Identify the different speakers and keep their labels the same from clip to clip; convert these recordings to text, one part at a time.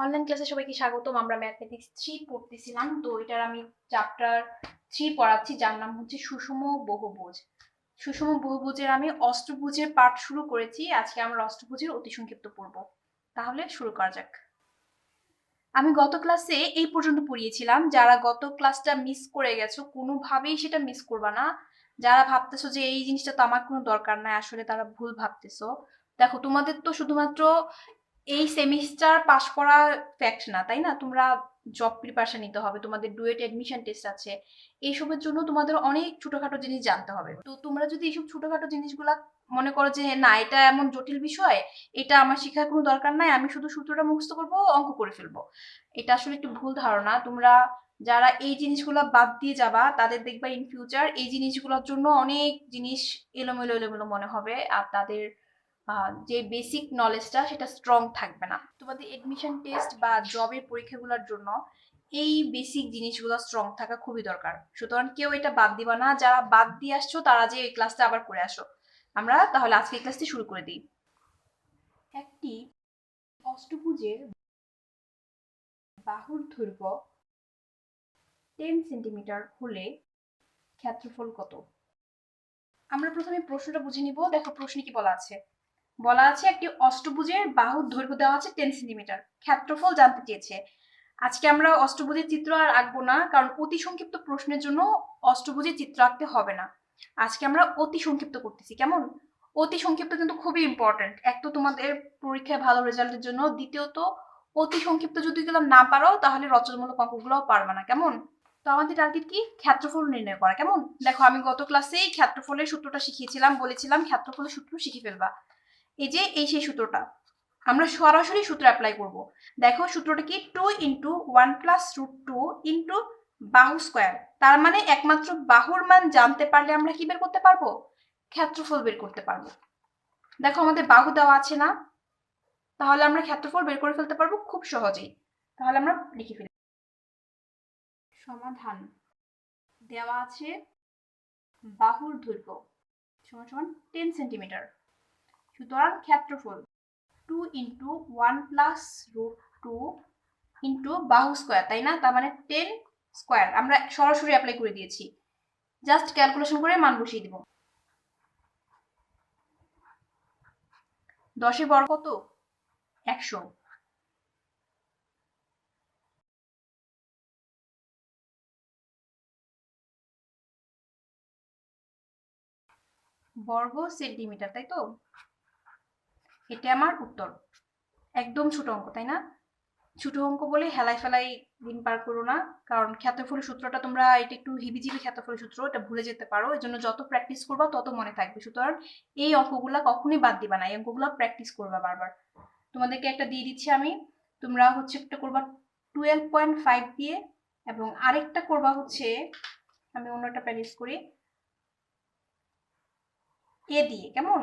Speaker 1: Online ক্লাসে সবাইকে স্বাগতম। আমরা ম্যাথমেটিক্স 3 পড়তেছিলাম, তো এটার আমি চ্যাপ্টার 3 পড়াচ্ছি, যার নাম হচ্ছে সুষম বহুভুজ। সুষম বহুভুজের আমি অষ্টভুজের পাঠ শুরু করেছি। আজকে আমরা অষ্টভুজের অতি সংক্ষিপ্ত পড়ব। তাহলে শুরু করা যাক। আমি গত ক্লাসে এই পর্যন্ত পড়িয়েছিলাম। যারা গত ক্লাসটা মিস করে গেছো, কোনোভাবেই সেটা মিস করবা না। যারা ভাবতেছো যে এই জিনিসটা তো আমার কোনো দরকার নাই, আসলে তারা ভুল ভাবতেছো। দেখো, তোমাদের তো শুধুমাত্র এই সেমিস্টার পাস করা ফ্যাক্ট না, তাই না? তোমরা জব প্রিপারেশন নিতে হবে, তোমাদের ডুয়েট এডমিশন টেস্ট আছে, এইসবের জন্য তোমাদের অনেক ছোটখাটো জিনিস জানতে হবে। তো তোমরা যদি এইসব ছোটখাটো জিনিসগুলা মনে করো যে না, এটা এমন জটিল বিষয়, এটা আমার শেখার কোনো দরকার নাই, আমি শুধু সূত্রটা মুখস্থ করবো, অঙ্ক করে ফেলবো, এটা আসলে একটু ভুল ধারণা। তোমরা যারা এই জিনিসগুলো বাদ দিয়ে যাবা, তাদের দেখবা ইন ফিউচার এই জিনিসগুলোর জন্য অনেক জিনিস এলোমেলো এলোমেলো মনে হবে, আর তাদের যে বেসিক নলেজটা সেটা স্ট্রং থাকবে না। তোমাদের এডমিশন টেস্ট বা জবের পরীক্ষাগুলোর জন্য এই বেসিক জিনিসগুলো স্ট্রং থাকা খুবই দরকার। সুতরাং কেউ এটা বাদ দিবা না। যারা বাদ দিয়ে আসছো তারা যে এই ক্লাসটা আবার করে আসো। আমরা তাহলে আজকে এই ক্লাসটি শুরু করে দিই। একটি অষ্টভুজের বাহুর দৈর্ঘ্য 10 সেন্টিমিটার হলে ক্ষেত্রফল কত? আমরা প্রথমে প্রশ্নটা বুঝে নিব। দেখো প্রশ্নে কি বলা আছে। বলা আছে একটি অষ্টভুজের বাহুর দৈর্ঘ্য দেওয়া আছে 10 সেন্টিমিটার, ক্ষেত্রফল জানতে চেয়েছে। আজকে আমরা অষ্টভুজের চিত্র আর আঁকবো না, কারণ অতি সংক্ষিপ্ত প্রশ্নের জন্য অষ্টভুজের চিত্র আঁকতে হবে না। আজকে আমরা অতি সংক্ষিপ্ত করতেছি, কেমন? অতি সংক্ষিপ্ত কিন্তু খুবই ইম্পর্টেন্ট। এক তো তোমাদের পরীক্ষায় ভালো রেজাল্টের জন্য, দ্বিতীয়ত অতি সংক্ষিপ্ত যদি এগুলো না পারো তাহলে রচনামূলক অঙ্কগুলোও পারবে না, কেমন? তো আমাদের টার্গেট কি? ক্ষেত্রফল নির্ণয় করা, কেমন? দেখো, আমি গত ক্লাসেই ক্ষেত্রফলের সূত্রটা শিখিয়েছিলাম, বলেছিলাম ক্ষেত্রফলের সূত্র শিখে ফেলবা। এই যে এই সেই সূত্রটা, আমরা সরাসরি সূত্র অ্যাপ্লাই করব। দেখো সূত্রটা কি? 2 ইন্টু 1 প্লাস রুট 2 ইন্টু বাহু স্কোয়ার। তার মানে একমাত্র বাহুর মান জানতে পারলে আমরা কি বের করতে পারবো? ক্ষেত্রফল বের করতে পারবো। দেখো আমাদের বাহু দেওয়া আছে না, তাহলে আমরা ক্ষেত্রফল বের করে ফেলতে পারবো খুব সহজেই। তাহলে আমরা লিখে ফেলি। সমাধান। দেওয়া আছে বাহুর দৈর্ঘ্য সমান সমান 10 সেন্টিমিটার, সুতরাং ক্ষেত্রফল 2 ইন্টু 1 প্লাস রুট 2 ইন্টু বাহু স্কোয়ার, তাই না? তার মানে 10 স্কোয়ার। আমরা সরাসরি অ্যাপ্লাই করে দিয়েছি, জাস্ট ক্যালকুলেশন করে মান বসিয়ে দিব। 10 বর্গ কত? 100। বর্গ সেন্টিমিটার, তাই তো? এটা আমার উত্তর। একদম ছোট অঙ্ক, তাই না? ছোট অঙ্ক বলে হেলাই ফেলাই দিন পার করো না, কারণ ক্ষেত্রফলের সূত্রটা তোমরা এটা একটু হিবিজিবি ক্ষেত্রফলের সূত্র, এটা ভুলে যেতে পারো। এর জন্য যত প্র্যাকটিস করবা তত মনে থাকবে। সুতরাং এই অঙ্কগুলা কখনোই বাদ দিবা না, এই অঙ্কগুলা প্র্যাকটিস করবা বারবার। তোমাদেরকে একটা দিয়ে দিচ্ছি আমি, তোমরা হচ্ছে একটা করবা 12.5 দিয়ে, এবং আরেকটা করবা হচ্ছে, আমি অন্যটা প্র্যাকটিস করি, এ দিয়ে, কেমন?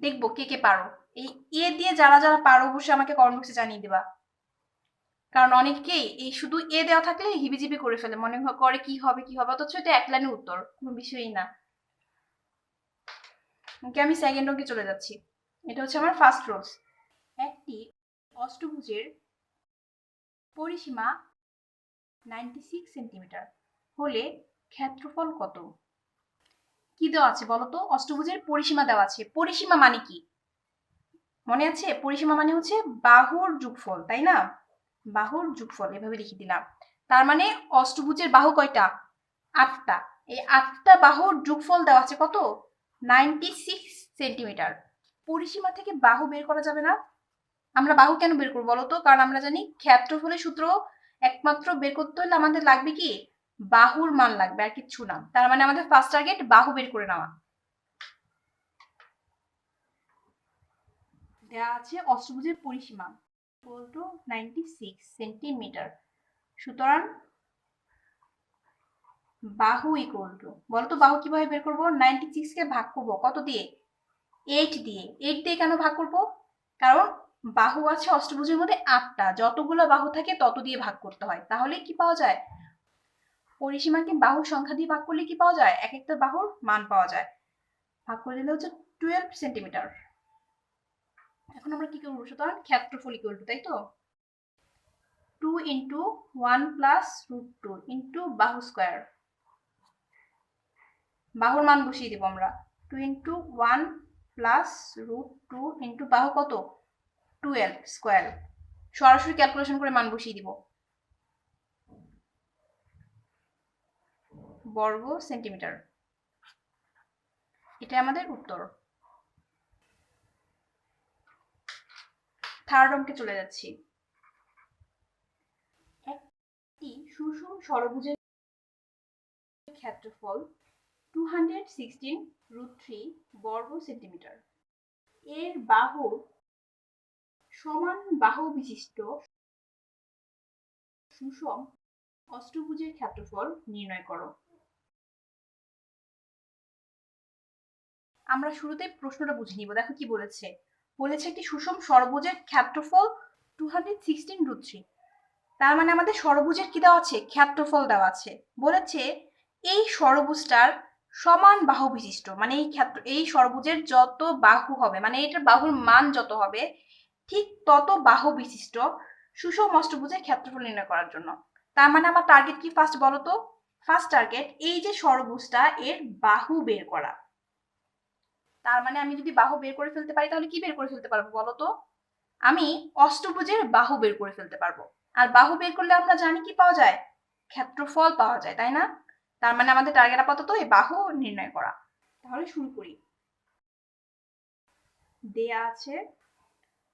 Speaker 1: দেখবো কে কে পারো। এই এ দিয়ে যারা যারা পারো অবশ্যই আমাকে কমেন্ট বক্সে জানিয়ে দিবা, কারণ অনেকেই এই শুধু এ দেওয়া থাকলে হিবিজিবি করে ফেলে, মনে করে কি হবে কি হবে, অথচ এটা এক লাইনের উত্তর, কোনো বিষয়ই না। ওকে, আমি সেকেন্ড অঙ্কে চলে যাচ্ছি। এটা হচ্ছে আমার ফার্স্ট রোলস। একটি অষ্টভুজের পরিসীমা 96 সেন্টিমিটার হলে ক্ষেত্রফল কত? কি দেওয়া আছে বলতো? অষ্টভুজের পরিসীমা দেওয়া আছে। পরিসীমা মানে কি মনে আছে? পরিসীমা মানে হচ্ছে বাহুর যোগফল, তাই না? বাহুর যোগফল এভাবে লিখে দিলাম। তার মানে অষ্টভুজের বাহু কয়টা? 8টা। এই 8টা বাহুর যোগফল দেওয়া আছে কত? 96 সেন্টিমিটার। পরিসীমা থেকে বাহু বের করা যাবে না? আমরা বাহু কেন বের করবো বলতো? কারণ আমরা জানি ক্ষেত্রফলের সূত্র একমাত্র বের করতে হলে আমাদের লাগবে কি? বাহুর মান লাগবে, আর কিচ্ছু না। তার মানে আমাদের ফার্স্ট টার্গেট বাহু বের করে নেওয়া। দেওয়া আছে অষ্টভুজের পরিসীমা ইকুয়াল টু 96 সেন্টিমিটার, সুতরাং বাহু ইকুয়াল টু, বলতো বাহু কিভাবে বের করবো? 96 কে ভাগ করবো কত দিয়ে? 8 দিয়ে। 8 দিয়ে কেন ভাগ করব? কারণ বাহু আছে অষ্টভুজের মধ্যে 8টা, যতগুলো বাহু থাকে তত দিয়ে ভাগ করতে হয়, তাহলে কি পাওয়া যায়? পরিসীমাকে বাহুর সংখ্যা দিয়ে ভাগ করলে কি পাওয়া যায়? এক একটা বাহুর মান পাওয়া যায়। ভাগ করে দিলে হচ্ছে 12 সেন্টিমিটার। এখন আমরা কি করবো? সুতরাং ক্ষেত্রফল ইকুয়াল টু, তাই তো 2 ইন্টু 1 প্লাস √2 ইন্টু বাহু স্কোয়ার, বাহুর মান বসিয়ে দিব আমরা 2 ইন্টু 1 প্লাস √2 ইন্টু বাহু কত 12 স্কোয়ার, সরাসরি ক্যালকুলেশন করে মান বসিয়ে দিব, বর্গ সেন্টিমিটার। এটা আমাদের উত্তর। থার্ড অঙ্কে চলে যাচ্ছি। একটি সুষম ষড়ভুজের ক্ষেত্রফল 216√3 বর্গ সেন্টিমিটার। এর বাহুর সমান বাহু বিশিষ্ট সুষম অষ্টভুজের ক্ষেত্রফল নির্ণয় করো। আমরা শুরুতে প্রশ্নটা বুঝে নিব। দেখো কি বলেছে, বলেছে একটি সুষম ষড়ভুজের ক্ষেত্রফল 216√3, তার মানে আমাদের ষড়ভুজের কি দেওয়া আছে, ক্ষেত্রফল দেওয়া আছে। বলেছে এই ষড়ভুজটার সমান বাহু বিশিষ্ট, মানে এই ষড়ভুজের যত বাহু হবে, মানে এটার বাহুর মান যত হবে ঠিক তত বাহু বিশিষ্ট সুষম অষ্টভুজের ক্ষেত্রফল নির্ণয় করার জন্য। তার মানে আমার টার্গেট কি ফার্স্ট বলো তো? ফার্স্ট টার্গেট এই যে ষড়ভুজটা এর বাহু বের করা। তার মানে আমি যদি বাহু বের করে ফেলতে পারি তাহলে কি বের করে ফেলতে পারবো বলো তো? আমি অষ্টভুজের বাহু বের করে ফেলতে পারবো। আর বাহু বের করলে আমরা জানি কি পাওয়া যায়, ক্ষেত্রফল পাওয়া যায়, তাই না? তার মানে আমাদের টার্গেট আপাতত এই বাহু নির্ণয় করা। তাহলে শুরু করি। দেয়া আছে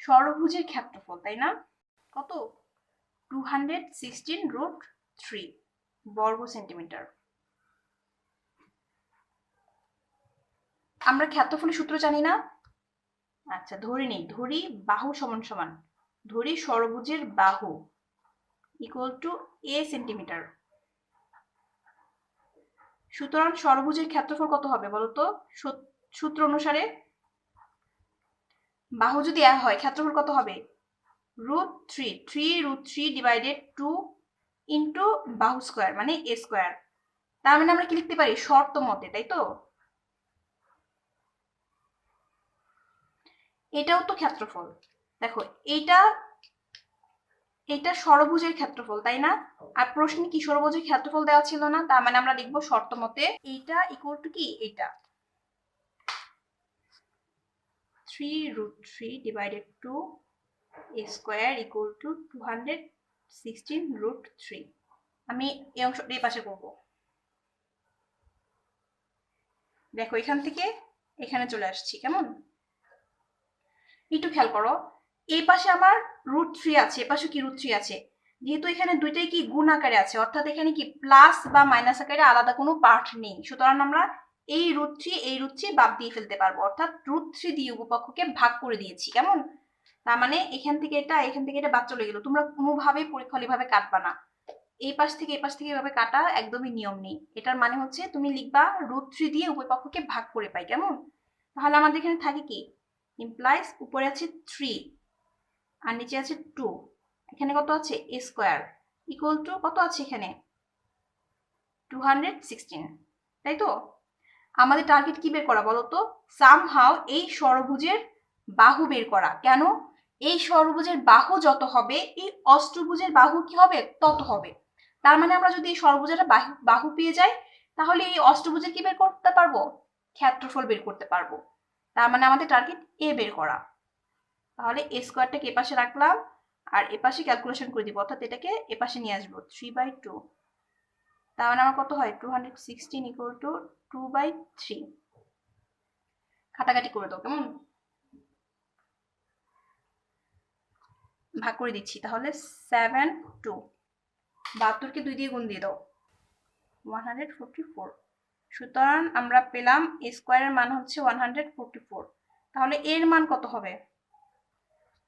Speaker 1: ষড়ভুজের ক্ষেত্রফল, তাই না? কত? 216√3 বর্গ সেন্টিমিটার। আমরা ক্ষেত্রফলের সূত্র জানি না? আচ্ছা ধরে নেই, ধরি বাহু সমান সমান, ধরি ষড়ভুজের বাহু ইকুয়াল টু a সেন্টিমিটার। সুতরাং ষড়ভুজের ক্ষেত্রফল কত হবে বলতো? সূত্র অনুসারে বাহু যদি a হয় ক্ষেত্রফল কত হবে? √3, 3√3 ডিভাইডেড 2 ইন্টু বাহু স্কোয়ার মানে a স্কোয়ার। তার মানে আমরা কি লিখতে পারি? শর্ত মতে, তাই তো? এটাও তো ক্ষেত্রফল। দেখো এটা ষড়ভুজের ক্ষেত্রফল, তাই না? আর প্রশ্নে কি ষড়ভুজের ক্ষেত্রফল দেওয়া ছিল না? তার মানে আমরা লিখবো শর্ত মতে এইটা ইকুয়াল টু কি, এটা 3√3 divided 2 a square equal to 216√3। আমি এই অংশটা এই পাশে করব। দেখো এখান থেকে এখানে চলে আসছি, কেমন? একটু খেয়াল করো, এই পাশে আমার √3 আছে, এ পাশে কি √3 আছে। যেহেতু এখানে দুইটাই কি গুণ আকারে আছে, অর্থাৎ এখানে কি প্লাস বা মাইনাস আকারে আলাদা কোনো পার্ট নেই, সুতরাং আমরা এই √3 বাদ দিয়ে ফেলতে পারবো, অর্থাৎ √3 দিয়ে উপপক্ষকে ভাগ করে দিয়েছি, কেমন? তার মানে এখান থেকে এটা বাদ চলে গেল। তোমরা কোনোভাবেই পরীক্ষা এভাবে কাটবা না, এই পাশ থেকে এভাবে কাটা একদমই নিয়ম নেই। এটার মানে হচ্ছে তুমি লিখবা √3 দিয়ে উভয়পক্ষকে ভাগ করে পাই, কেমন? তাহলে আমাদের এখানে থাকে কি, ইমপ্লাইজ উপরে আছে 3 আর নিচে আছে 2, এখানে কত আছে a স্কোয়ার ইকুয়াল টু কত আছে এখানে 216, তাই তো? আমাদের টার্গেট কি বের করা বলো তো? সামহাও এই ষড়ভুজের বাহু বের করা। কেন? এই ষড়ভুজের বাহু যত হবে এই অষ্টভুজের বাহু কি হবে তত হবে। তার মানে আমরা যদি এই ষড়ভুজের বাহু পেয়ে যাই তাহলে এই অষ্টভুজের কি বের করতে পারবো? ক্ষেত্রফল বের করতে পারবো। তার মানে আমাদের টার্গেট এ বের করা। তাহলে a স্কোয়ারটাকে এপাশে রাখলাম আর এপাশে ক্যালকুলেশন করে দিব, অর্থাৎ এটাকে এপাশে নিয়ে আসবো 3/2। তার মানে আমার কত হয় 216 ইকুয়াল টু 2/3। কাটাকাটি করে দাও, কেমন? ভাগ করে দিচ্ছি, তাহলে 7 2, 72কে 2 দিয়ে গুণ দিয়ে দাও 144। সুতরাং আমরা পেলাম a স্কোয়ারের মান হচ্ছে 144। তাহলে এর মান কত হবে?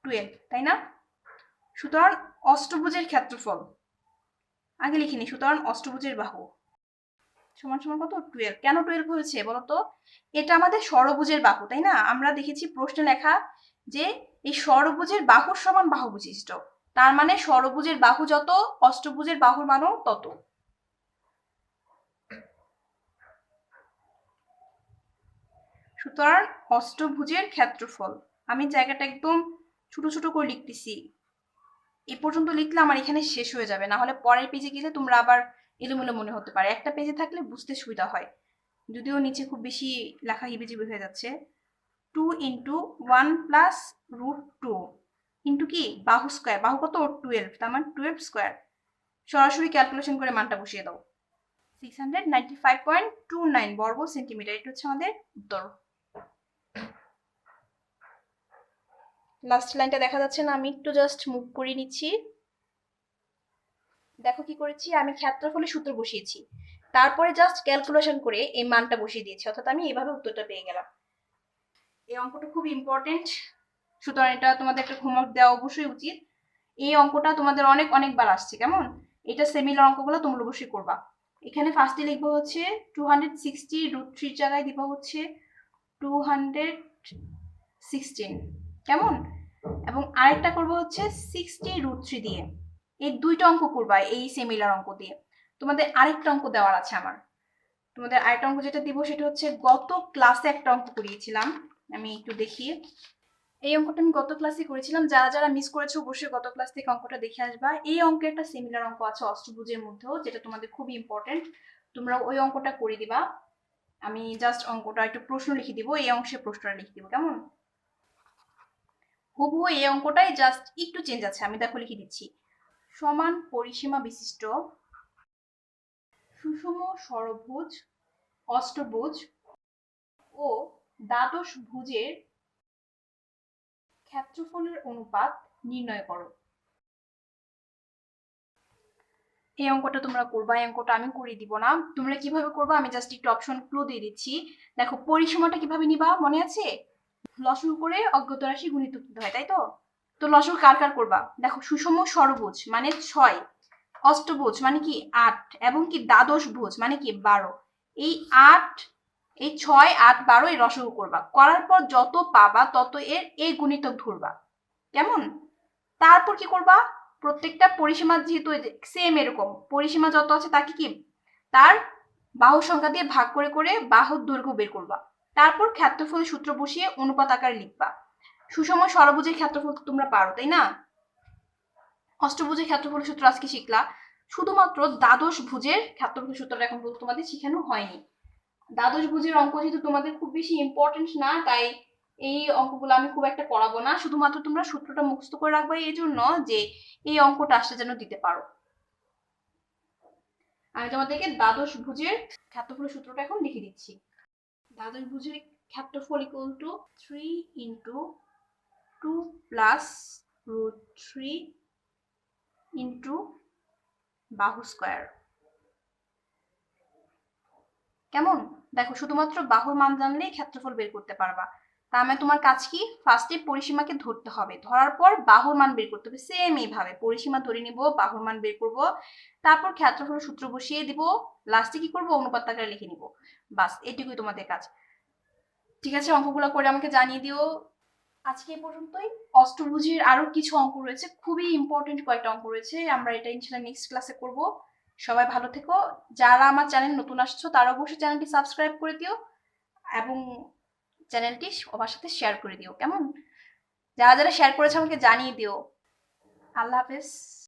Speaker 1: 12, তাই না? সুতরাং অষ্টভুজের ক্ষেত্রফল আগে লিখিনি, সুতরাং অষ্টভুজের বাহু সমান সমান কত 12। কেন 12 হয়েছে বলতো? এটা আমাদের ষড়ভুজের বাহু, তাই না? আমরা দেখেছি প্রশ্নে লেখা যে এই ষড়ভুজের বাহুর সমান বাহু বিশিষ্ট, তার মানে ষড়ভুজের বাহু যত অষ্টভুজের বাহুর মানও তত। সুতরাং অষ্টভুজের ক্ষেত্রফল আমি জায়গাটা একদম ছোট ছোট করে লিখতেছি। এ পর্যন্ত লিখলে আমার এখানে শেষ হয়ে যাবে, না হলে পরের পেজে গেলে তোমরা আবার এলোমেলো মনে হতে পারে। একটা পেজে থাকলে বুঝতে সুবিধা হয়। যদিও নিচে খুব বেশি লেখা হিবিজিবি হয়ে যাচ্ছে। 2 ইন্টু 1 প্লাস রুট 2 ইন্টু কি বাহু স্কোয়ার, বাহু কত 12, তার মানে 12 স্কোয়ার। সরাসরি ক্যালকুলেশন করে মানটা বসিয়ে দাও। 695.29 বর্গ সেন্টিমিটার, এটা হচ্ছে আমাদের উত্তর। লাস্ট লাইনটা দেখা যাচ্ছে না, আমি একটু জাস্ট মুভ করে নিচ্ছি। দেখো কি করেছি, আমি ক্ষেত্রফলের সূত্র বসিয়েছি, তারপরে জাস্ট ক্যালকুলেশন করে এই মানটা বসিয়ে দিয়েছি, অর্থাৎ আমি এইভাবে উত্তরটা পেয়ে গেলাম। এই অঙ্কটা খুব ইম্পর্টেন্ট, সুতরাং এটা তোমাদের একটা হোমওয়ার্ক দেওয়া অবশ্যই উচিত। এই অঙ্কটা তোমাদের অনেক অনেকবার আসছে, কেমন? এটা সিমিলার অঙ্কগুলো তোমরা অবশ্যই করবা। এখানে ফার্স্টে লিখবো হচ্ছে 260 √3 জায়গায় দিব হচ্ছে 216, কেমন? এবং আরেকটা করবো হচ্ছে 60 √3 দিয়ে। এই দুইটা অঙ্ক করবা এই সিমিলার অঙ্ক দিয়ে। তোমাদের আরেকটা অঙ্ক দেওয়ার আছে আমার। তোমাদের আরেকটা অঙ্ক যেটা দিব সেটা হচ্ছে গত ক্লাসে একটা অঙ্ক করিয়েছিলাম, আমি একটু দেখি। এই অঙ্কটা আমি গত ক্লাসে করেছিলাম, যারা যারা মিস করেছো অবশ্যই গত ক্লাস থেকে অঙ্কটা দেখে আসবা। এই অঙ্কে একটা সিমিলার অঙ্ক আছে অষ্টভুজের মধ্যেও, যেটা তোমাদের খুবই ইম্পর্টেন্ট, তোমরা ওই অঙ্কটা করে দিবা। আমি জাস্ট অঙ্কটা একটু প্রশ্ন লিখে দিব, এই অংশে প্রশ্নটা লিখে দিব, কেমন? হুবহু এই অঙ্কটাই, জাস্ট একটু চেঞ্জ আছে। আমি দেখো লিখে দিচ্ছি। সমান পরিসীমা বিশিষ্ট সুষম ষড়ভুজ, অষ্টভুজ ও দ্বাদশ ভুজের ক্ষেত্রফলের অনুপাত নির্ণয় করো। এই অঙ্কটা তোমরা করবা, এই অঙ্কটা আমি করে দিব না। তোমরা কিভাবে করবা আমি জাস্ট একটু অপশন ক্লু দিয়ে দিচ্ছি। দেখো পরিসীমাটা কিভাবে নিবা মনে আছে? লসাগু করে অজ্ঞাত রাশি গুণিত করতে হয়, তাই তো? তো লসাগু কার কার করবা? দেখো সুষম ষড়ভুজ মানে 6, অষ্টভুজ মানে কি 8, এবং কি দ্বাদশ ভুজ মানে কি 12। এই 8, এই 6, 8, 12 এই লসাগু করবা। করার পর যত পাবা তত এর এই গুণিতক ধরবা, কেমন? তারপর কি করবা, প্রত্যেকটা পরিসীমা যেহেতু সেম এরকম পরিসীমা যত আছে তাকে কি তার বাহু সংখ্যা দিয়ে ভাগ করে করে বাহুর দৈর্ঘ্য বের করবা। তারপর ক্ষেত্রফলের সূত্র বসিয়ে অনুপাত আকারে লিখবা। সুষম ষড়ভুজের ক্ষেত্রফল তোমরা পারো, তাই না? অষ্টভুজের ক্ষেত্রফলের সূত্র আজকে শিখলা, শুধুমাত্র দ্বাদশ ভুজের ক্ষেত্রফলের সূত্রটা এখন পর্যন্ত তোমাদের শেখানো হয়নি। দ্বাদশ ভুজের অঙ্ক যেহেতু তোমাদের খুব বেশি ইম্পর্টেন্ট না, তাই এই অঙ্কগুলো আমি খুব একটা করাবো না। শুধুমাত্র তোমরা সূত্রটা মুখস্থ করে রাখবে এই জন্য যে এই অঙ্কটা আসলে যেন দিতে পারো। আমি তোমাদেরকে দ্বাদশ ভুজের ক্ষেত্রফলের সূত্রটা এখন লিখে দিচ্ছি। দ্বাদশ ভুজের ক্ষেত্রফল equal to 3 into 2 plus √3 into বাহু স্কোয়ার, কেমন? দেখো শুধুমাত্র বাহুর মান জানলেই ক্ষেত্রফল বের করতে পারবা। তার মানে তোমার কাজ কি, ফার্স্টে পরিসীমাকে ধরতে হবে, ধরার পর বাহুর মান বের করতে হবে। সেম এইভাবে পরিসীমা ধরে নিব, বাহুর মান বের করব, তারপর ক্ষেত্রফলের সূত্র বসিয়ে দিব, লাস্টে কি করব অনুপাত আকারে লিখে নিব। বাস এটুকুই তোমাদের কাজ। ঠিক আছে, অঙ্কগুলো করে আমাকে জানিয়ে দিও। আজকে এই পর্যন্তই। অষ্টভুজের আরো কিছু অঙ্ক রয়েছে, খুবই ইম্পর্টেন্ট কয়েকটা অঙ্ক রয়েছে, আমরা এটা ইনশাআল্লাহ নেক্সট ক্লাসে করব। সবাই ভালো থেকো। যারা আমার চ্যানেল নতুন আসছো তারা অবশ্যই চ্যানেলটি সাবস্ক্রাইব করে দিও এবং চ্যানেলটি সবার সাথে শেয়ার করে দিও, কেমন? যারা যারা শেয়ার করেছে আমাকে জানিয়ে দিও। আল্লাহ হাফেজ।